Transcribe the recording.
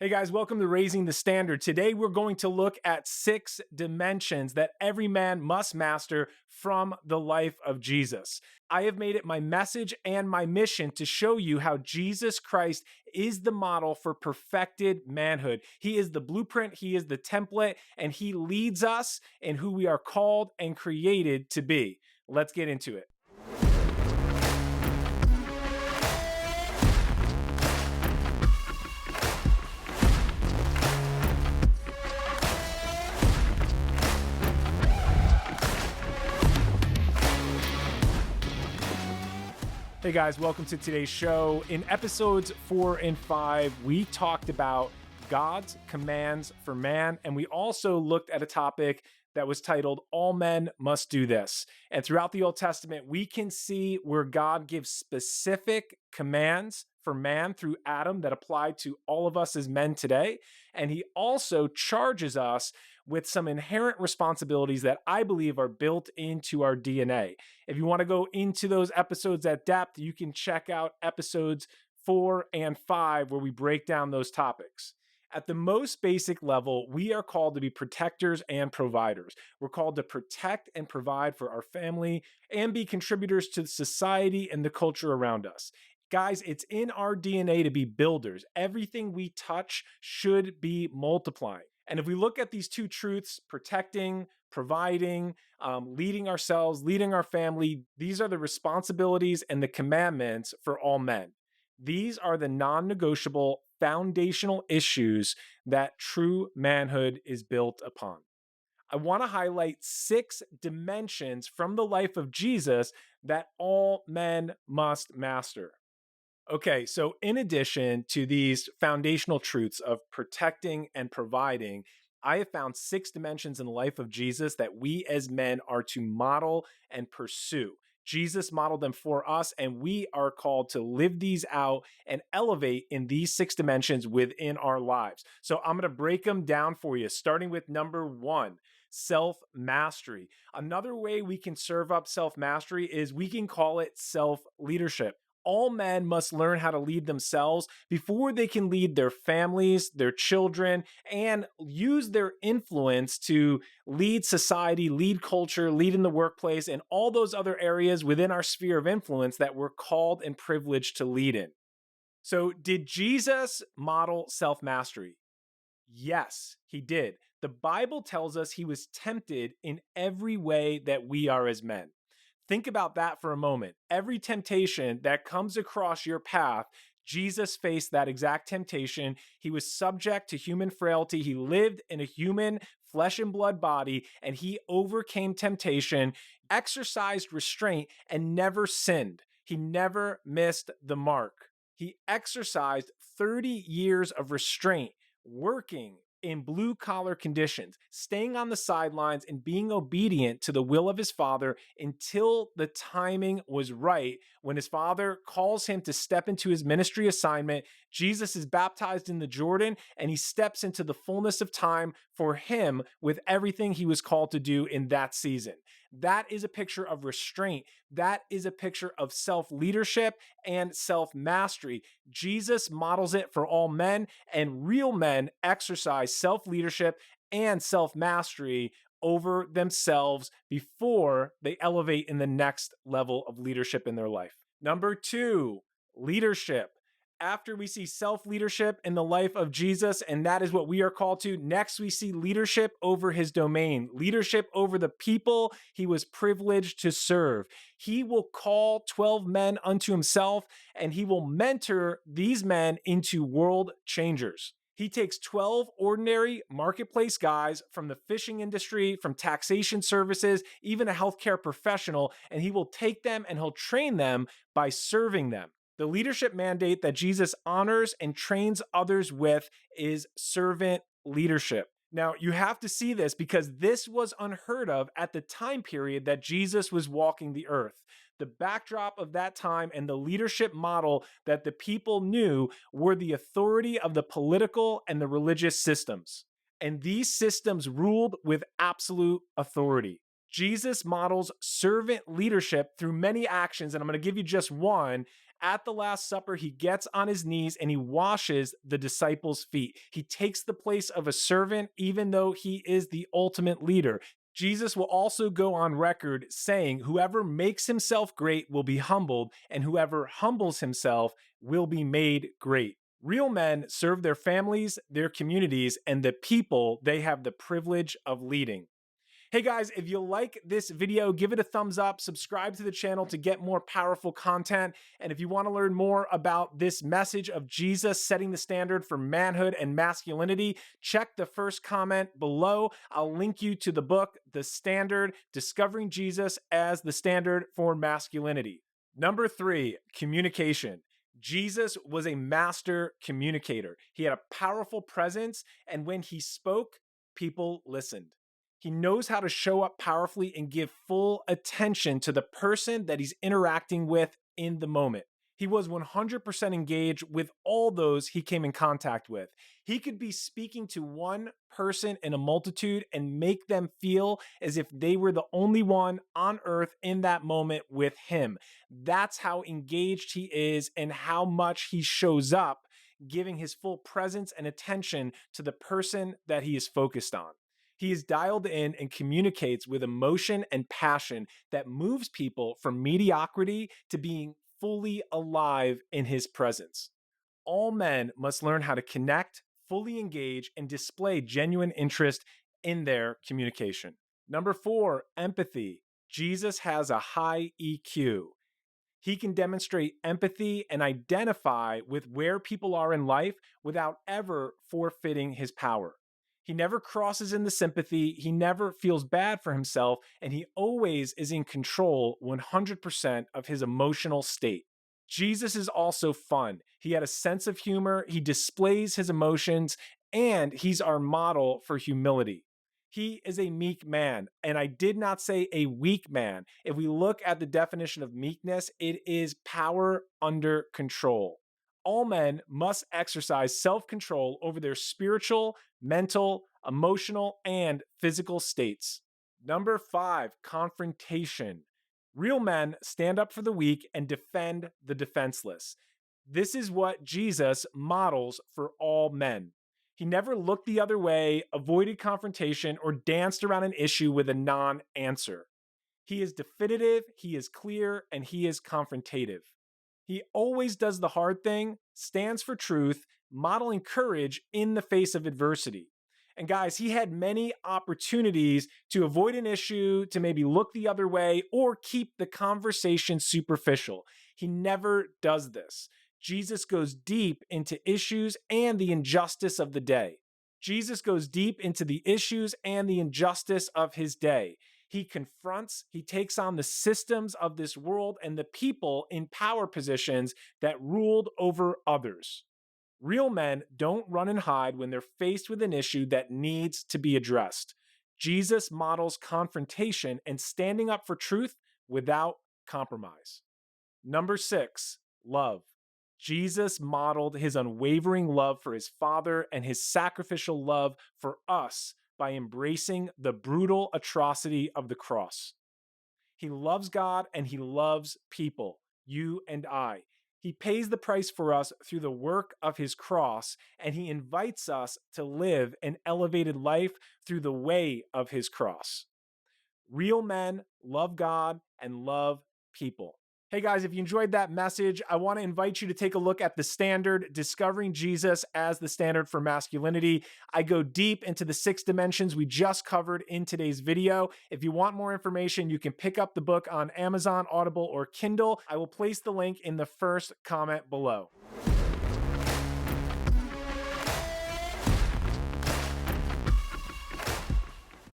Hey guys, welcome to Raising the Standard. Today we're going to look at 6 dimensions that every man must master from the life of Jesus. I have made it my message and my mission to show you how Jesus Christ is the model for perfected manhood. He is the blueprint, he is the template, and he leads us in who we are called and created to be. Let's get into it. Hey guys, welcome to today's show. In episodes 4 and 5, we talked about God's commands for man, and we also looked at a topic that was titled, All Men Must Do This. And throughout the Old Testament, we can see where God gives specific commands for man through Adam that apply to all of us as men today. And he also charges us with some inherent responsibilities that I believe are built into our DNA. If you want to go into those episodes at depth, you can check out episodes 4 and 5 where we break down those topics. At the most basic level, we are called to be protectors and providers. We're called to protect and provide for our family and be contributors to society and the culture around us. Guys, it's in our DNA to be builders. Everything we touch should be multiplying. And if we look at these two truths, protecting, providing, leading ourselves, leading our family, these are the responsibilities and the commandments for all men. These are the non-negotiable foundational issues that true manhood is built upon. I want to highlight 6 dimensions from the life of Jesus that all men must master. Okay, so in addition to these foundational truths of protecting and providing, I have found 6 dimensions in the life of Jesus that we as men are to model and pursue. Jesus modeled them for us, and we are called to live these out and elevate in these 6 dimensions within our lives. So I'm going to break them down for you, starting with number 1. Self-mastery. Another way we can serve up self-mastery is we can call it self-leadership. All men must learn how to lead themselves before they can lead their families, their children, and use their influence to lead society, lead culture, lead in the workplace, and all those other areas within our sphere of influence that we're called and privileged to lead in. So, did Jesus model self-mastery? Yes, he did. The Bible tells us he was tempted in every way that we are as men. Think about that for a moment. Every temptation that comes across your path, Jesus faced that exact temptation. He was subject to human frailty. He lived in a human flesh and blood body, and he overcame temptation, exercised restraint, and never sinned. He never missed the mark. He exercised 30 years of restraint, working in blue-collar conditions, staying on the sidelines and being obedient to the will of his father until the timing was right. When his father calls him to step into his ministry assignment, Jesus is baptized in the Jordan, and he steps into the fullness of time for him with everything he was called to do in that season. That is a picture of restraint. That is a picture of self-leadership and self-mastery. Jesus models it for all men, and real men exercise self-leadership and self-mastery over themselves before they elevate in the next level of leadership in their life. Number 2, leadership. After we see self-leadership in the life of Jesus, and that is what we are called to, next we see leadership over his domain, leadership over the people he was privileged to serve. He will call 12 men unto himself, and he will mentor these men into world changers. He takes 12 ordinary marketplace guys from the fishing industry, from taxation services, even a healthcare professional, and he will take them and he'll train them by serving them. The leadership mandate that Jesus honors and trains others with is servant leadership. Now, you have to see this because this was unheard of at the time period that Jesus was walking the earth. The backdrop of that time and the leadership model that the people knew were the authority of the political and the religious systems. And these systems ruled with absolute authority. Jesus models servant leadership through many actions, and I'm going to give you just one, at the Last Supper, he gets on his knees and he washes the disciples' feet. He takes the place of a servant, even though he is the ultimate leader. Jesus will also go on record saying, whoever makes himself great will be humbled, and whoever humbles himself will be made great. Real men serve their families, their communities, and the people they have the privilege of leading. Hey guys, if you like this video, give it a thumbs up, subscribe to the channel to get more powerful content. And if you want to learn more about this message of Jesus setting the standard for manhood and masculinity, check the first comment below. I'll link you to the book, The Standard, Discovering Jesus as the Standard for Masculinity. Number 3, communication. Jesus was a master communicator. He had a powerful presence, and when he spoke, people listened. He knows how to show up powerfully and give full attention to the person that he's interacting with in the moment. He was 100% engaged with all those he came in contact with. He could be speaking to one person in a multitude and make them feel as if they were the only one on earth in that moment with him. That's how engaged he is and how much he shows up, giving his full presence and attention to the person that he is focused on. He is dialed in and communicates with emotion and passion that moves people from mediocrity to being fully alive in his presence. All men must learn how to connect, fully engage, and display genuine interest in their communication. Number 4, empathy. Jesus has a high EQ. He can demonstrate empathy and identify with where people are in life without ever forfeiting his power. He never crosses into sympathy, he never feels bad for himself, and he always is in control 100% of his emotional state. Jesus is also fun. He had a sense of humor, he displays his emotions, and he's our model for humility. He is a meek man, and I did not say a weak man. If we look at the definition of meekness, it is power under control. All men must exercise self-control over their spiritual, mental, emotional, and physical states. Number 5, confrontation. Real men stand up for the weak and defend the defenseless. This is what Jesus models for all men. He never looked the other way, avoided confrontation, or danced around an issue with a non-answer. He is definitive, he is clear, and he is confrontative. He always does the hard thing, stands for truth, modeling courage in the face of adversity. And guys, he had many opportunities to avoid an issue, to maybe look the other way, or keep the conversation superficial. He never does this. Jesus goes deep into issues and the injustice of the day. Jesus goes deep into the issues and the injustice of his day. He confronts, he takes on the systems of this world and the people in power positions that ruled over others. Real men don't run and hide when they're faced with an issue that needs to be addressed. Jesus models confrontation and standing up for truth without compromise. Number 6, love. Jesus modeled his unwavering love for his Father and his sacrificial love for us by embracing the brutal atrocity of the cross. He loves God and he loves people, you and I. He pays the price for us through the work of his cross, and he invites us to live an elevated life through the way of his cross. Real men love God and love people. Hey guys, if you enjoyed that message, I want to invite you to take a look at The Standard, Discovering Jesus as the Standard for Masculinity. I go deep into the 6 dimensions we just covered in today's video. If you want more information, you can pick up the book on Amazon, Audible, or Kindle. I will place the link in the first comment below.